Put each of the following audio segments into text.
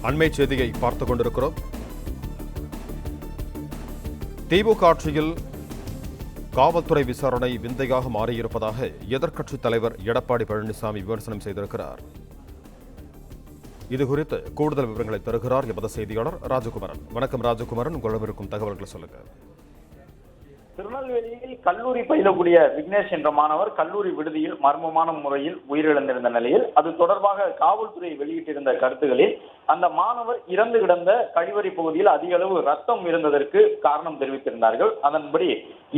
அண்மை செய்தியை பார்த்துக் கொண்டிருக்கிறோம். திமுக ஆட்சியில் காவல்துறை விசாரணை விந்தையாக மாறியிருப்பதாக எதிர்க்கட்சித் தலைவர் எடப்பாடி பழனிசாமி விமர்சனம் செய்திருக்கிறார். இதுகுறித்து கூடுதல் விவரங்களை தருகிறார் எமது செய்தியாளர் ராஜகுமரன். வணக்கம் ராஜகுமரன், உங்களிடம் இருக்கும் தகவல்களை சொல்லுங்க. திருநெல்வேலியில் கல்லூரி பயிலக்கூடிய விக்னேஷ் என்ற மாணவர் கல்லூரி விடுதியில் மர்மமான முறையில் உயிரிழந்திருந்த நிலையில் அது தொடர்பாக காவல்துறை வெளியிட்டிருந்த கருத்துகளில் அந்த மாணவர் இறந்து கிடந்த கழிவறை பகுதியில் அதிக அளவு ரத்தம் இருந்ததற்கு காரணம் தெரிவித்திருந்தார்கள். அதன்படி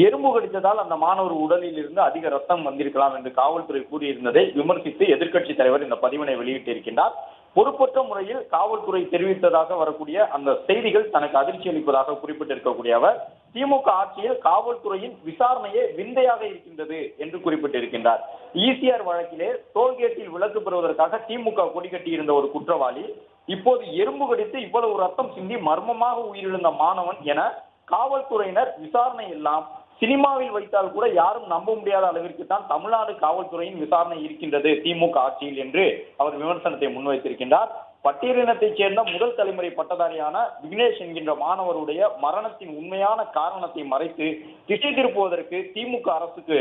எறும்பு கடித்ததால் அந்த மாணவர் உடலில் இருந்து அதிக ரத்தம் வந்திருக்கலாம் என்று காவல்துறை கூறியிருந்ததை விமர்சித்து எதிர்க்கட்சித் தலைவர் இந்த பதிவினை வெளியிட்டிருக்கின்றார். பொறுப்பற்ற முறையில் காவல்துறை தெரிவித்ததாக வரக்கூடிய அந்த செய்திகள் தனக்கு அதிர்ச்சி அளிப்பதாக குறிப்பிட்டிருக்கக்கூடிய அவர் திமுக ஆட்சியில் காவல்துறையின் விசாரணையே விந்தையாக இருக்கின்றது என்று குறிப்பிட்டிருக்கின்றார். ஈசிஆர் வழக்கிலே டோல்கேட்டில் விலக்கு பெறுவதற்காக திமுக கொடி கட்டியிருந்த ஒரு குற்றவாளி இப்போது எறும்பு கடித்து இவ்வளவு ரத்தம் சிந்தி மர்மமாக உயிரிழந்த மாணவன் என காவல்துறையினர் விசாரணை எல்லாம் சினிமாவில் வைத்தால் கூட யாரும் நம்ப முடியாத அளவிற்கு தான் தமிழ்நாடு காவல்துறையின் விசாரணை இருக்கின்றது திமுக ஆட்சியில் என்று அவர் விமர்சனத்தை முன்வைத்திருக்கின்றார். பட்டியலினத்தைச் சேர்ந்த முதல் தலைமுறை பட்டதாரியான விக்னேஷ் என்கின்ற மாணவருடைய மரணத்தின் உண்மையான காரணத்தை மறைத்து திசை திருப்புவதற்கு திமுக அரசுக்கு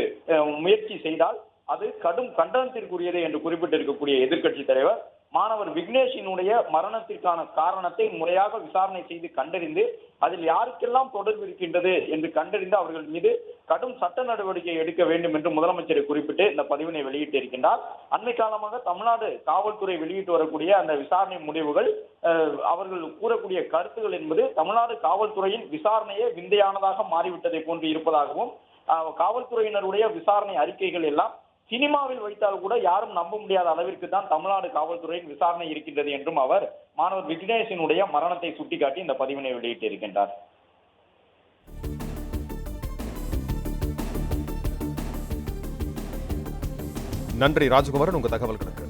முயற்சி செய்தால் அது கடும் கண்டனத்திற்குரியது என்று குறிப்பிட்டிருக்கக்கூடிய எதிர்க்கட்சி தலைவர் மாணவர் விக்னேஷினுடைய மரணத்திற்கான காரணத்தை முறையாக விசாரணை செய்து கண்டறிந்து அதில் யாருக்கெல்லாம் தொடர்பு இருக்கின்றது என்று கண்டறிந்து அவர்கள் மீது கடும் சட்ட நடவடிக்கை எடுக்க வேண்டும் என்று முதலமைச்சரை குறிப்பிட்டு இந்த பதிவினை வெளியிட்டிருக்கின்றார். அண்மை காலமாக தமிழ்நாடு காவல்துறை வெளியிட்டு வரக்கூடிய அந்த விசாரணை முடிவுகள் அவர்கள் கூறக்கூடிய கருத்துகள் என்பது தமிழ்நாடு காவல்துறையின் விசாரணையே விந்தையானதாக மாறிவிட்டதை போன்று இருப்பதாகவும் காவல்துறையினருடைய விசாரணை அறிக்கைகள் எல்லாம் சினிமாவில் வைத்தால் கூட யாரும் நம்ப முடியாத அளவிற்கு தான் தமிழ்நாடு காவல்துறையின் விசாரணை இருக்கின்றது என்றும் அவர் மாணவர் விக்னேஷினுடைய மரணத்தை சுட்டிக்காட்டி இந்த பதிவினை வெளியிட்டிருக்கின்றார். நன்றி ராஜகுமரன், உங்க தகவல்களுக்கு.